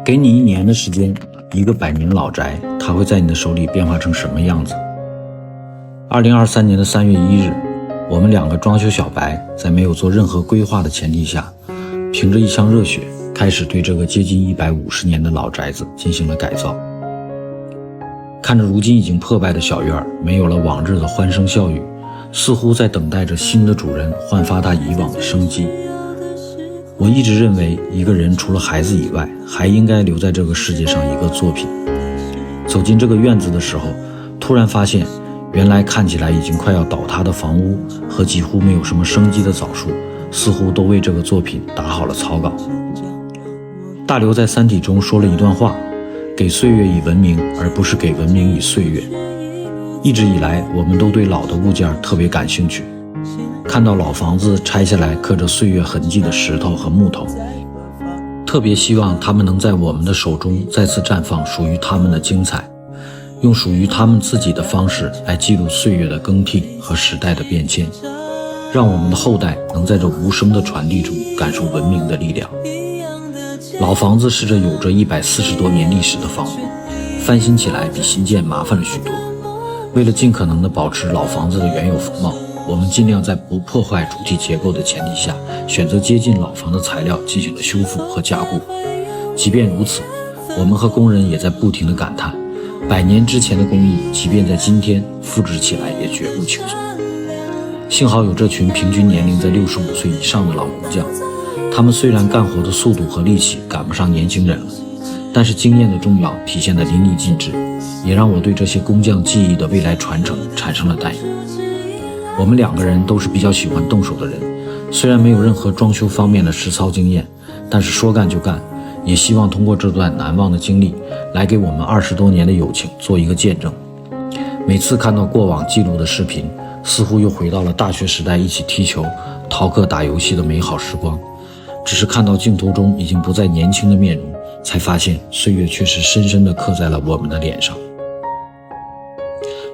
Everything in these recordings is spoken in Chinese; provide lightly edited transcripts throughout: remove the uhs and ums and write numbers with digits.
给你1年的时间，一个百年老宅，它会在你的手里变化成什么样子？2023年3月1日，我们2个装修小白，在没有做任何规划的前提下，凭着一腔热血，开始对这个接近150年的老宅子进行了改造。看着如今已经破败的小院，没有了往日的欢声笑语，似乎在等待着新的主人焕发他以往的生机。我一直认为，一个人除了孩子以外，还应该留在这个世界上一个作品。走进这个院子的时候，突然发现，原来看起来已经快要倒塌的房屋和几乎没有什么生机的枣树，似乎都为这个作品打好了草稿。大刘在《三体》中说了一段话：给岁月以文明，而不是给文明以岁月。一直以来，我们都对老的物件特别感兴趣，看到老房子拆下来刻着岁月痕迹的石头和木头，特别希望它们能在我们的手中再次绽放属于它们的精彩，用属于他们自己的方式来记录岁月的更替和时代的变迁，让我们的后代能在这无声的传递中感受文明的力量。老房子是这有着140多年历史的房屋，翻新起来比新建麻烦了许多。为了尽可能地保持老房子的原有风貌，我们尽量在不破坏主体结构的前提下，选择接近老房的材料进行了修复和加固。即便如此，我们和工人也在不停地感叹，100年之前的工艺，即便在今天复制起来也绝不轻松。幸好有这群平均年龄在65岁以上的老工匠，他们虽然干活的速度和力气赶不上年轻人了，但是经验的重要体现得淋漓尽致，也让我对这些工匠技艺的未来传承产生了担忧。我们2个人都是比较喜欢动手的人，虽然没有任何装修方面的实操经验，但是说干就干，也希望通过这段难忘的经历，来给我们20多年的友情做一个见证。每次看到过往记录的视频，似乎又回到了大学时代一起踢球、逃课打游戏的美好时光。只是看到镜头中已经不再年轻的面容，才发现岁月确实深深地刻在了我们的脸上。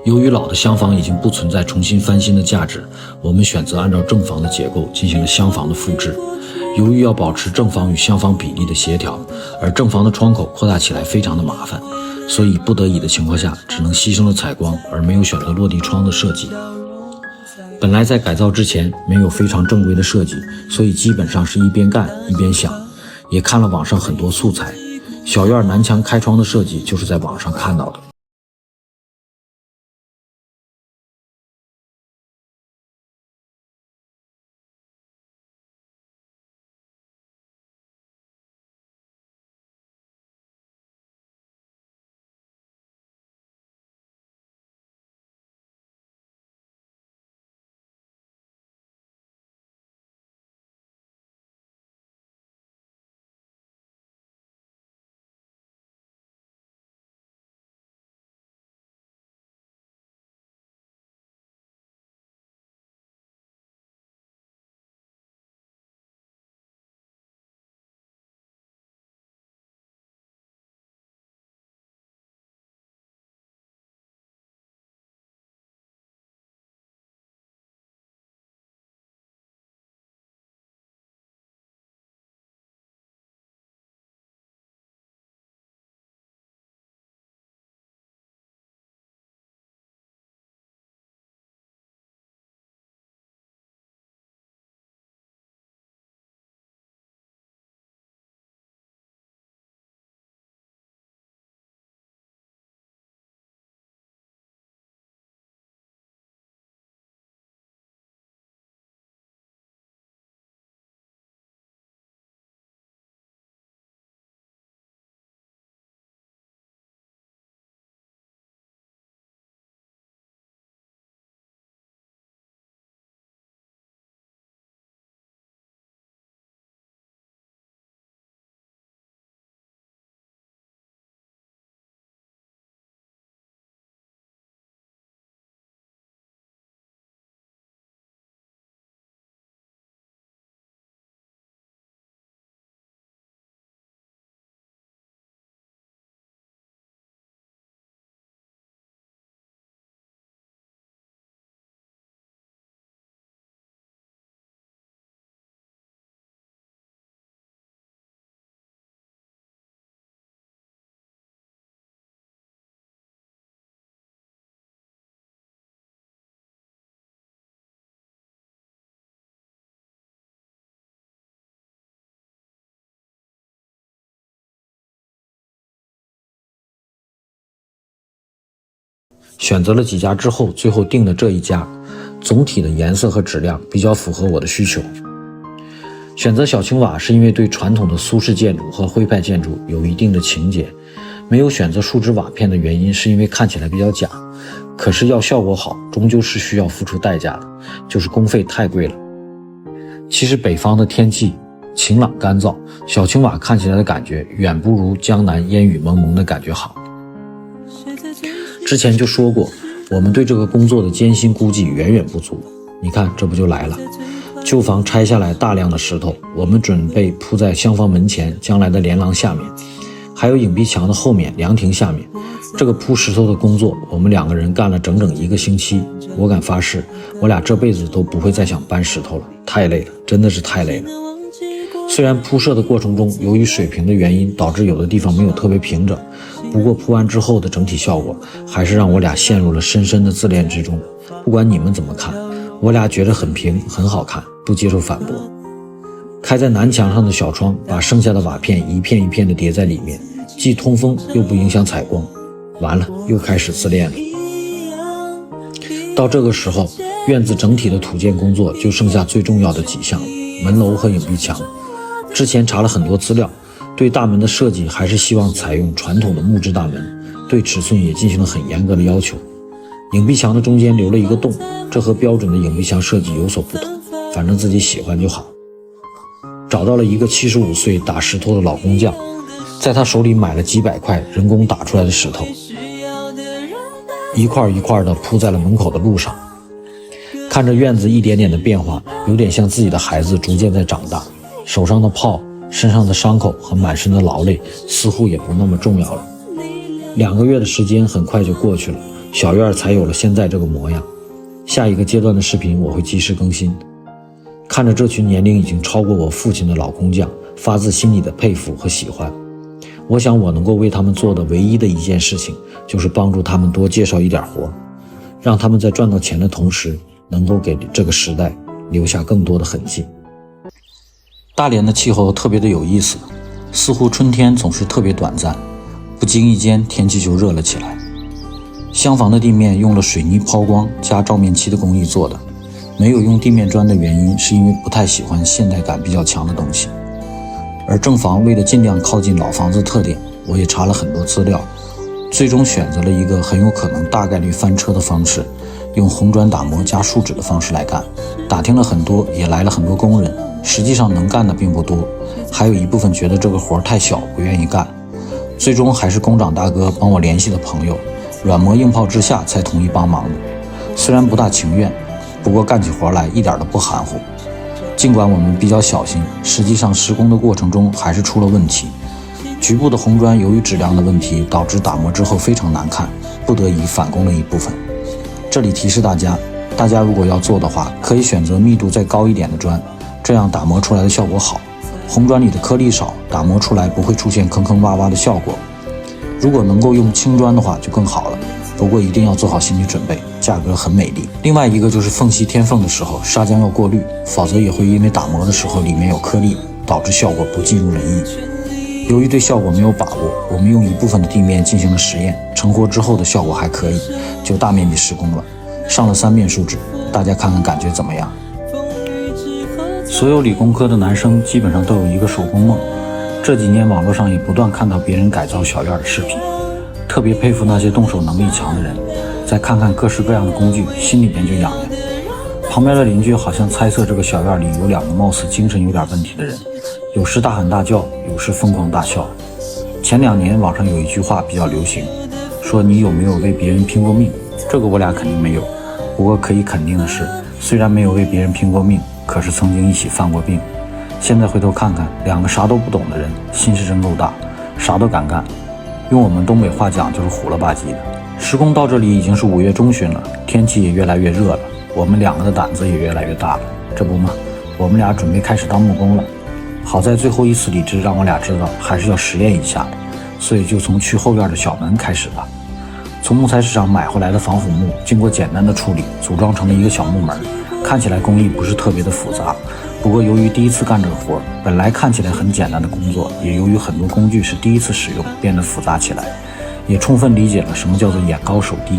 由于老的厢房已经不存在重新翻新的价值，我们选择按照正房的结构进行了厢房的复制。由于要保持正房与厢房比例的协调，而正房的窗口扩大起来非常的麻烦，所以不得已的情况下，只能牺牲了采光，而没有选择落地窗的设计。本来在改造之前没有非常正规的设计，所以基本上是一边干一边想，也看了网上很多素材。小院南墙开窗的设计就是在网上看到的。选择了几家之后，最后定的这一家，总体的颜色和质量比较符合我的需求。选择小青瓦是因为对传统的苏式建筑和徽派建筑有一定的情结，没有选择树脂瓦片的原因是因为看起来比较假，可是要效果好，终究是需要付出代价的，就是工费太贵了。其实北方的天气晴朗干燥，小青瓦看起来的感觉远不如江南烟雨蒙蒙的感觉好。之前就说过，我们对这个工作的艰辛估计远远不足，你看这不就来了。旧房拆下来大量的石头，我们准备铺在厢房门前将来的连廊下面，还有影壁墙的后面凉亭下面。这个铺石头的工作我们2个人干了整整1个星期，我敢发誓我俩这辈子都不会再想搬石头了，太累了，真的是太累了。虽然铺设的过程中由于水平的原因导致有的地方没有特别平整，不过铺完之后的整体效果还是让我俩陷入了深深的自恋之中。不管你们怎么看，我俩觉得很平很好看，不接受反驳。开在南墙上的小窗把剩下的瓦片一片一片的叠在里面，既通风又不影响采光。完了，又开始自恋了。到这个时候，院子整体的土建工作就剩下最重要的几项了，门楼和影壁墙。之前查了很多资料，对大门的设计还是希望采用传统的木质大门，对尺寸也进行了很严格的要求。影壁墙的中间留了一个洞，这和标准的影壁墙设计有所不同，反正自己喜欢就好。找到了一个75岁打石头的老工匠，在他手里买了几百块人工打出来的石头，一块一块的铺在了门口的路上。看着院子一点点的变化，有点像自己的孩子逐渐在长大，手上的泡、身上的伤口和满身的劳累似乎也不那么重要了。2个月的时间很快就过去了，小院才有了现在这个模样。下一个阶段的视频我会及时更新。看着这群年龄已经超过我父亲的老工匠，发自心里的佩服和喜欢。我想我能够为他们做的唯一的一件事情，就是帮助他们多介绍一点活，让他们在赚到钱的同时，能够给这个时代留下更多的痕迹。大连的气候特别的有意思，似乎春天总是特别短暂，不经意间天气就热了起来。厢房的地面用了水泥抛光加照面漆的工艺做的，没有用地面砖的原因是因为不太喜欢现代感比较强的东西。而正房为了尽量靠近老房子特点，我也查了很多资料，最终选择了一个很有可能大概率翻车的方式，用红砖打磨加树脂的方式来干。打听了很多，也来了很多工人，实际上能干的并不多，还有一部分觉得这个活太小不愿意干。最终还是工长大哥帮我联系的朋友，软磨硬泡之下才同意帮忙的。虽然不大情愿，不过干起活来一点都不含糊。尽管我们比较小心，实际上施工的过程中还是出了问题。局部的红砖由于质量的问题，导致打磨之后非常难看，不得已返工了一部分。这里提示大家如果要做的话，可以选择密度再高一点的砖，这样打磨出来的效果好。红砖里的颗粒少，打磨出来不会出现坑坑洼洼的效果。如果能够用青砖的话就更好了，不过一定要做好心理准备，价格很美丽。另外一个就是缝隙填缝的时候，砂浆要过滤，否则也会因为打磨的时候里面有颗粒，导致效果不尽如人意。由于对效果没有把握，我们用一部分的地面进行了实验，成活之后的效果还可以，就大面积施工了，上了3面树脂，大家看看感觉怎么样？所有理工科的男生基本上都有一个手工梦，这几年网络上也不断看到别人改造小院的视频，特别佩服那些动手能力强的人，再看看各式各样的工具，心里边就痒痒。旁边的邻居好像猜测这个小院里有2个貌似精神有点问题的人，有时大喊大叫，有时疯狂大笑。前2年网上有一句话比较流行，说你有没有为别人拼过命？这个我俩肯定没有，不过可以肯定的是，虽然没有为别人拼过命，可是曾经一起犯过病。现在回头看看，2个啥都不懂的人，心是真够大，啥都敢干。用我们东北话讲就是虎了吧唧的。施工到这里已经是5月中旬了，天气也越来越热了，我们2个的胆子也越来越大了。这不嘛，我们俩准备开始当木工了。好在最后一次理智让我俩知道还是要实验一下的，所以就从去后院的小门开始吧。从木材市场买回来的防腐木，经过简单的处理，组装成了一个小木门，看起来工艺不是特别的复杂。不过由于第一次干这个活，本来看起来很简单的工作，也由于很多工具是第一次使用，变得复杂起来，也充分理解了什么叫做眼高手低。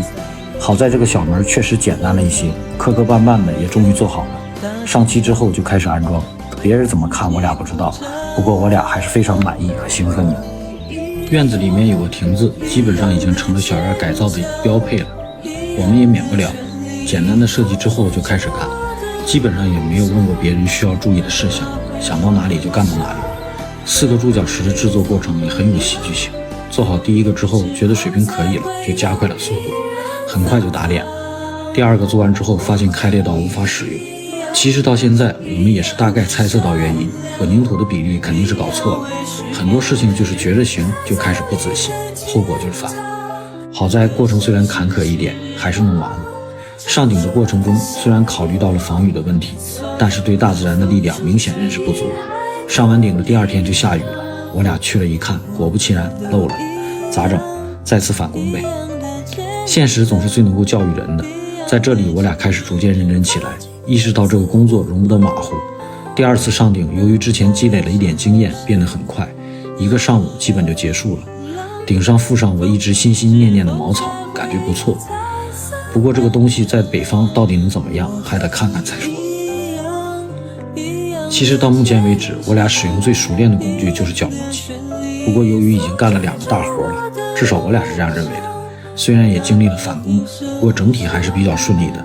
好在这个小门确实简单了一些，磕磕绊绊的也终于做好了。上漆之后就开始安装，别人怎么看我俩不知道，不过我俩还是非常满意和兴奋的。院子里面有个亭子，基本上已经成了小院改造的标配了，我们也免不了。简单的设计之后就开始干，基本上也没有问过别人需要注意的事项，想到哪里就干到哪里。4个柱脚石的制作过程也很有戏剧性，做好第一个之后觉得水平可以了，就加快了速度，很快就打脸了。第2个做完之后发现开裂到无法使用，其实到现在我们也是大概猜测到原因，混凝土的比例肯定是搞错了，很多事情就是觉着行就开始不仔细，后果就是反。好在过程虽然坎坷一点，还是弄完了。上顶的过程中虽然考虑到了防雨的问题，但是对大自然的力量明显认识不足。上完顶的第2天就下雨了，我俩去了一看，果不其然漏了，咋整？再次返工呗。现实总是最能够教育人的，在这里我俩开始逐渐认真起来，意识到这个工作容不得马虎。第2次上顶，由于之前积累了一点经验，变得很快，1个上午基本就结束了。顶上附上我一直心心念念的茅草，感觉不错。不过这个东西在北方到底能怎么样，还得看看才说。其实到目前为止，我俩使用最熟练的工具就是角磨机。不过由于已经干了2个大活了，至少我俩是这样认为的。虽然也经历了返工，不过整体还是比较顺利的。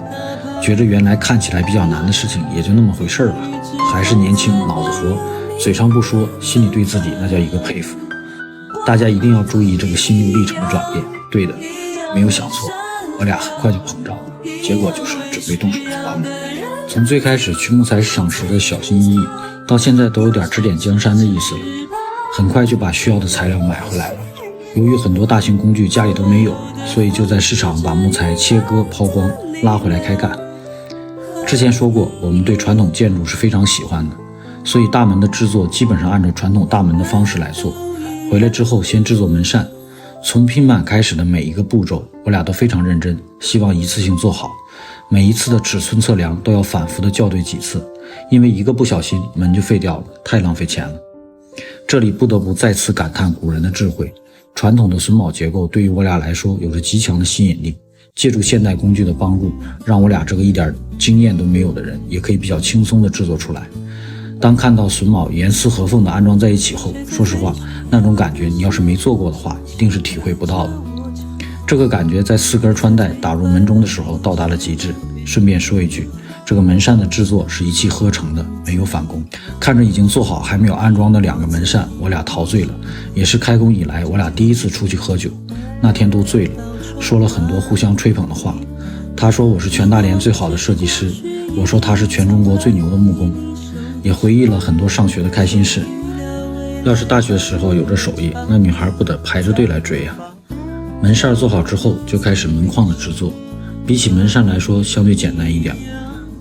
觉着原来看起来比较难的事情也就那么回事吧，还是年轻脑子活，嘴上不说，心里对自己那叫一个佩服。大家一定要注意这个心路历程的转变。对的，没有想错，我俩很快就膨胀了，结果就是准备动手挖木。从最开始去木材市场时的小心翼翼，到现在都有点指点江山的意思了。很快就把需要的材料买回来了。由于很多大型工具家里都没有，所以就在市场把木材切割抛光，拉回来开干。之前说过，我们对传统建筑是非常喜欢的，所以大门的制作基本上按照传统大门的方式来做。回来之后先制作门扇，从拼板开始的每一个步骤我俩都非常认真，希望一次性做好。每一次的尺寸测量都要反复的校对几次，因为一个不小心门就废掉了，太浪费钱了。这里不得不再次感叹古人的智慧，传统的榫卯结构对于我俩来说有着极强的吸引力，借助现代工具的帮助，让我俩这个一点经验都没有的人也可以比较轻松地制作出来。当看到榫卯严丝合缝地安装在一起后，说实话，那种感觉你要是没做过的话，一定是体会不到的。这个感觉在4根穿带打入门中的时候到达了极致。顺便说一句，这个门扇的制作是一气呵成的，没有返工。看着已经做好还没有安装的2个门扇，我俩陶醉了，也是开工以来我俩第一次出去喝酒。那天都醉了，说了很多互相吹捧的话。他说我是全大连最好的设计师，我说他是全中国最牛的木工，也回忆了很多上学的开心事。要是大学的时候有这手艺，那女孩不得排着队来追呀。门扇做好之后就开始门框的制作，比起门扇来说相对简单一点，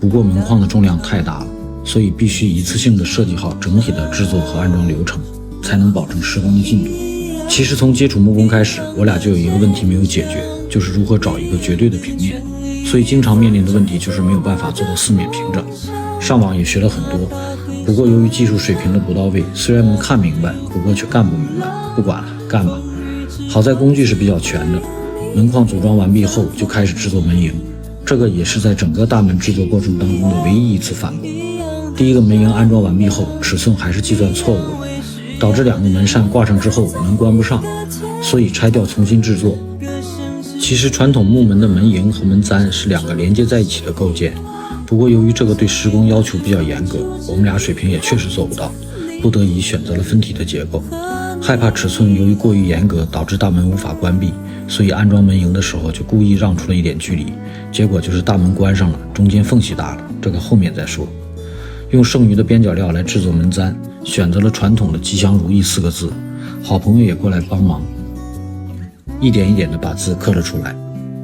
不过门框的重量太大了，所以必须一次性的设计好整体的制作和安装流程，才能保证施工的进度。其实从接触木工开始，我俩就有一个问题没有解决，就是如何找一个绝对的平面，所以经常面临的问题就是没有办法做到4面平整。上网也学了很多，不过由于技术水平的不到位，虽然能看明白，不过却干不明白。不管了，干吧。好在工具是比较全的，门框组装完毕后就开始制作门迎，这个也是在整个大门制作过程当中的唯一一次返工。第一个门迎安装完毕后，尺寸还是计算错误了，导致2个门扇挂上之后门关不上，所以拆掉重新制作。其实传统木门的门迎和门簪是2个连接在一起的构件，不过由于这个对施工要求比较严格，我们俩水平也确实做不到，不得已选择了分体的结构。害怕尺寸由于过于严格导致大门无法关闭，所以安装门迎的时候就故意让出了一点距离，结果就是大门关上了，中间缝隙大了，这个后面再说。用剩余的边角料来制作门簪，选择了传统的吉祥如意4个字，好朋友也过来帮忙，一点一点的把字刻了出来，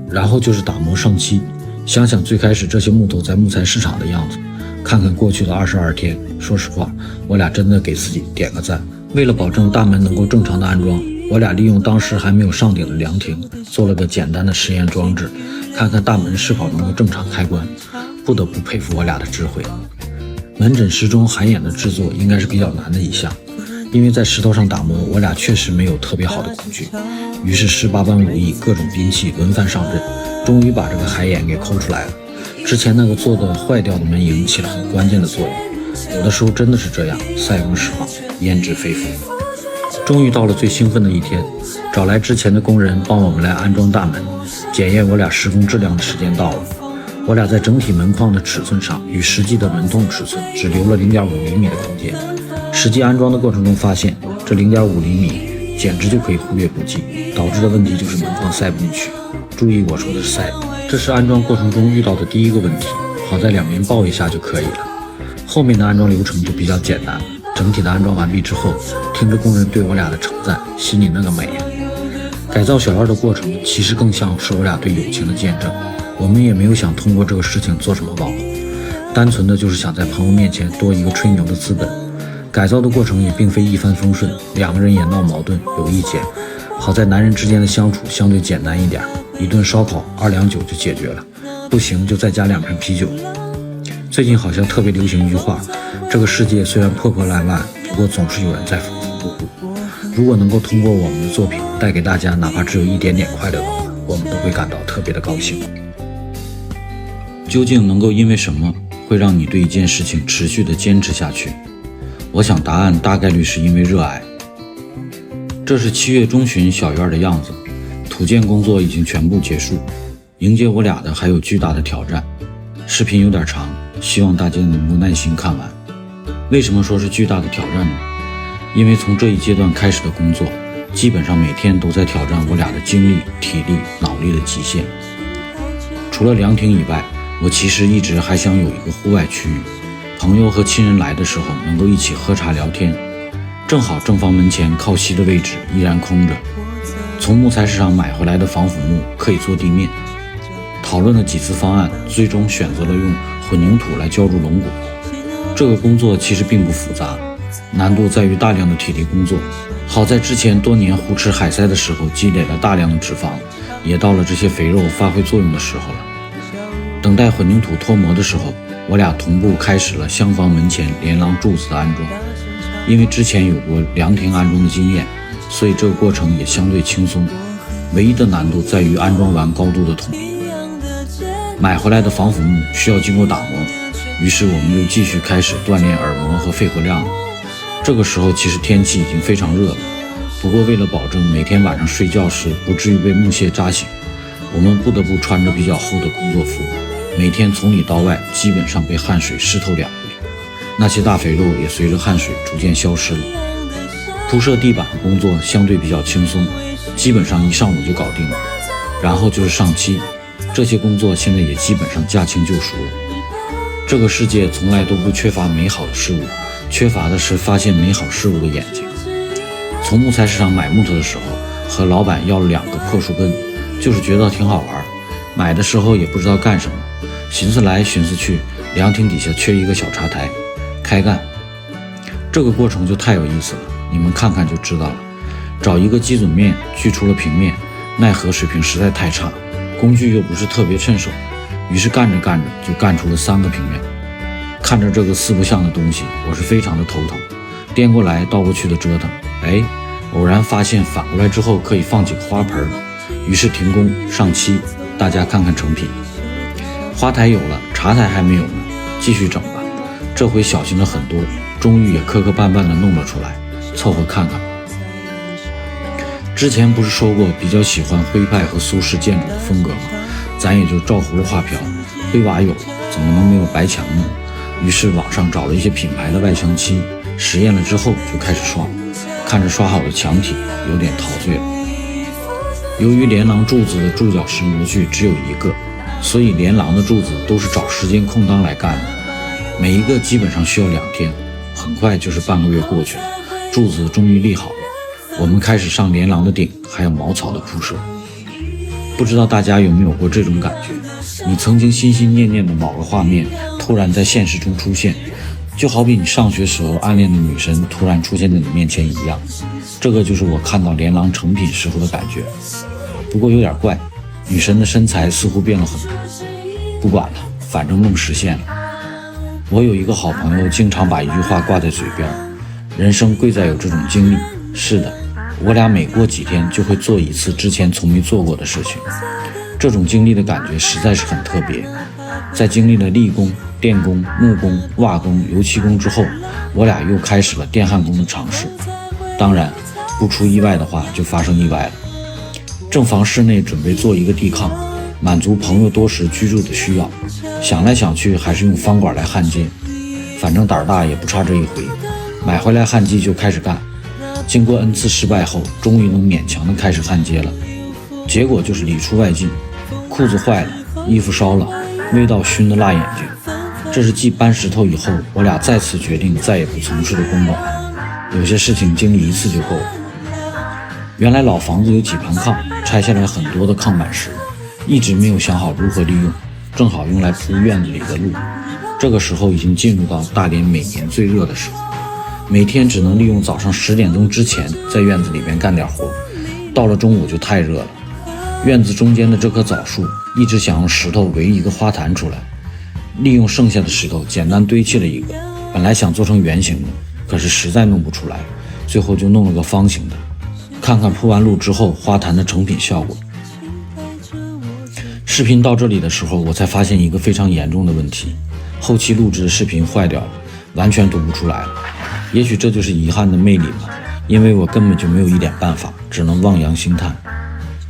然后就是打磨上漆。想想最开始这些木头在木材市场的样子，看看过去的22天，说实话，我俩真的给自己点个赞。为了保证大门能够正常的安装，我俩利用当时还没有上顶的凉亭，做了个简单的实验装置，看看大门是否能够正常开关。不得不佩服我俩的智慧。门枕石中海眼的制作应该是比较难的一项，因为在石头上打磨，我俩确实没有特别好的工具，于是18般武艺，各种兵器轮番上阵，终于把这个海眼给抠出来了。之前那个做的坏掉的门营起了很关键的作用，有的时候真的是这样，塞翁失马，焉知非福。终于到了最兴奋的一天，找来之前的工人帮我们来安装大门，检验我俩施工质量的时间到了。我俩在整体门框的尺寸上与实际的门洞尺寸只留了0.5厘米的空间。实际安装的过程中发现，这0.5厘米简直就可以忽略不计，导致的问题就是门框塞不进去。注意我说的是塞，这是安装过程中遇到的第一个问题，好在两边抱一下就可以了。后面的安装流程就比较简单了。整体的安装完毕之后，听着工人对我俩的称赞，心里那个美呀！改造小院的过程其实更像是我俩对友情的见证。我们也没有想通过这个事情做什么网红，单纯的就是想在朋友面前多一个吹牛的资本。改造的过程也并非一帆风顺，两个人也闹矛盾，有意见。好在男人之间的相处相对简单一点，一顿烧烤2两酒就解决了，不行就再加2瓶啤酒。最近好像特别流行一句话，这个世界虽然破破烂烂，不过总是有人在缝缝补补。如果能够通过我们的作品带给大家哪怕只有一点点快乐的话，我们都会感到特别的高兴。究竟能够因为什么会让你对一件事情持续的坚持下去？我想答案大概率是因为热爱。这是7月中旬小院的样子，土建工作已经全部结束，迎接我俩的还有巨大的挑战。视频有点长，希望大家能够耐心看完。为什么说是巨大的挑战呢？因为从这一阶段开始的工作，基本上每天都在挑战我俩的精力、体力、脑力的极限。除了凉亭以外，我其实一直还想有一个户外区域，朋友和亲人来的时候能够一起喝茶聊天。正好正房门前靠西的位置依然空着，从木材市场买回来的防腐木可以做地面。讨论了几次方案，最终选择了用混凝土来浇筑龙骨。这个工作其实并不复杂，难度在于大量的体力工作。好在之前多年胡吃海塞的时候积累了大量的脂肪，也到了这些肥肉发挥作用的时候了。等待混凝土脱模的时候，我俩同步开始了厢房门前连廊柱子的安装。因为之前有过凉亭安装的经验，所以这个过程也相对轻松。唯一的难度在于安装完高度的统一。买回来的防腐木需要经过打磨，于是我们又继续开始锻炼耳膜和肺活量了。这个时候其实天气已经非常热了，不过为了保证每天晚上睡觉时不至于被木屑扎醒，我们不得不穿着比较厚的工作服，每天从里到外基本上被汗水湿透2回，那些大肥肉也随着汗水逐渐消失了。铺设地板的工作相对比较轻松，基本上1上午就搞定了，然后就是上漆，这些工作现在也基本上驾轻就熟了。这个世界从来都不缺乏美好的事物，缺乏的是发现美好事物的眼睛。从木材市场买木头的时候，和老板要了2个破树根，就是觉得挺好玩，买的时候也不知道干什么，寻思来寻思去，凉亭底下缺一个小茶台，开干。这个过程就太有意思了，你们看看就知道了。找一个基准面锯出了平面，奈何水平实在太差，工具又不是特别趁手，于是干着干着就干出了3个平面。看着这个四不像的东西，我是非常的头疼，颠过来倒过去的折腾。偶然发现反过来之后可以放几个花盆，于是停工上漆，大家看看成品。花台有了，茶台还没有呢，继续整吧。这回小心了很多，终于也磕磕绊绊的弄了出来，凑合看看。之前不是说过比较喜欢徽派和苏式建筑的风格吗？咱也就照葫芦画瓢，灰瓦有了，怎么能没有白墙呢？于是网上找了一些品牌的外墙漆，实验了之后就开始刷，看着刷好的墙体有点陶醉了。由于连廊柱子的柱脚石模具只有1个，所以连廊的柱子都是找时间空档来干的，每一个基本上需要2天，很快就是半个月过去了，柱子终于立好了。我们开始上连廊的顶，还有茅草的铺设。不知道大家有没有过这种感觉，你曾经心心念念的某个画面突然在现实中出现，就好比你上学时候暗恋的女神突然出现在你面前一样。这个就是我看到连廊成品时候的感觉。不过有点怪，女神的身材似乎变了很多。不管了，反正梦实现了。我有一个好朋友经常把一句话挂在嘴边，人生贵在有这种经历。是的，我俩每过几天就会做一次之前从没做过的事情。这种经历的感觉实在是很特别。在经历了力工、电工、木工、瓦工、油漆工之后，我俩又开始了电焊工的尝试。当然，不出意外的话就发生意外了。正房室内准备做一个地炕，满足朋友多时居住的需要，想来想去还是用方管来焊接，反正胆大也不差这一回。买回来焊机就开始干，经过 N 次失败后，终于能勉强的开始焊接了。结果就是里出外进，裤子坏了，衣服烧了，味道熏得辣眼睛。这是继搬石头以后，我俩再次决定再也不从事的工种。有些事情经历一次就够了。原来老房子有几盘炕，拆下来很多的炕板石，一直没有想好如何利用，正好用来铺院子里的路。这个时候已经进入到大连每年最热的时候，每天只能利用早上10点钟之前在院子里边干点活，到了中午就太热了。院子中间的这棵枣树一直想用石头围一个花坛出来，利用剩下的石头简单堆砌了一个，本来想做成圆形的，可是实在弄不出来，最后就弄了个方形的。看看铺完路之后花坛的成品效果。视频到这里的时候，我才发现一个非常严重的问题，后期录制的视频坏掉了，完全读不出来了。也许这就是遗憾的魅力吧，因为我根本就没有一点办法，只能望洋兴叹。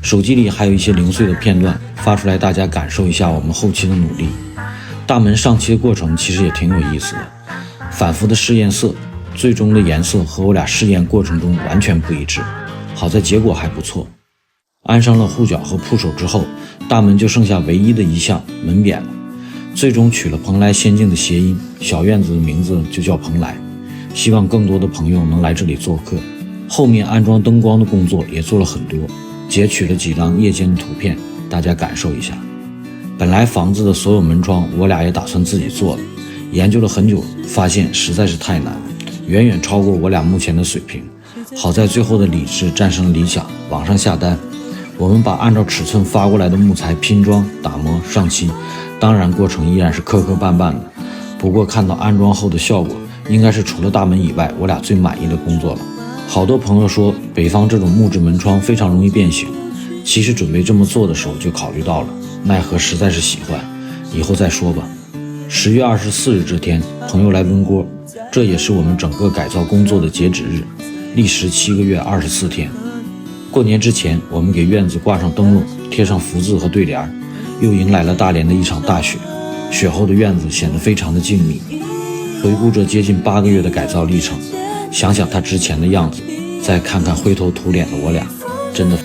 手机里还有一些零碎的片段，发出来大家感受一下我们后期的努力。大门上漆的过程其实也挺有意思的，反复的试验色，最终的颜色和我俩试验过程中完全不一致，好在结果还不错。安上了护脚和铺手之后，大门就剩下唯一的一项门匾了。最终取了蓬莱仙境的谐音，小院子的名字就叫蓬莱。希望更多的朋友能来这里做客。后面安装灯光的工作也做了很多，截取了几张夜间的图片，大家感受一下。本来房子的所有门窗我俩也打算自己做的，研究了很久，发现实在是太难，远远超过我俩目前的水平。好在最后的理智战胜了理想，网上下单。我们把按照尺寸发过来的木材拼装、打磨、上漆，当然过程依然是磕磕绊绊的。不过看到安装后的效果，应该是除了大门以外我俩最满意的工作了。好多朋友说北方这种木质门窗非常容易变形，其实准备这么做的时候就考虑到了，奈何实在是喜欢，以后再说吧。10月24日这天，朋友来温锅，这也是我们整个改造工作的截止日，历时7个月24天。过年之前，我们给院子挂上灯笼，贴上福字和对联，又迎来了大连的一场大雪。雪后的院子显得非常的静谧。回顾着接近8个月的改造历程，想想他之前的样子，再看看灰头土脸的我俩，真的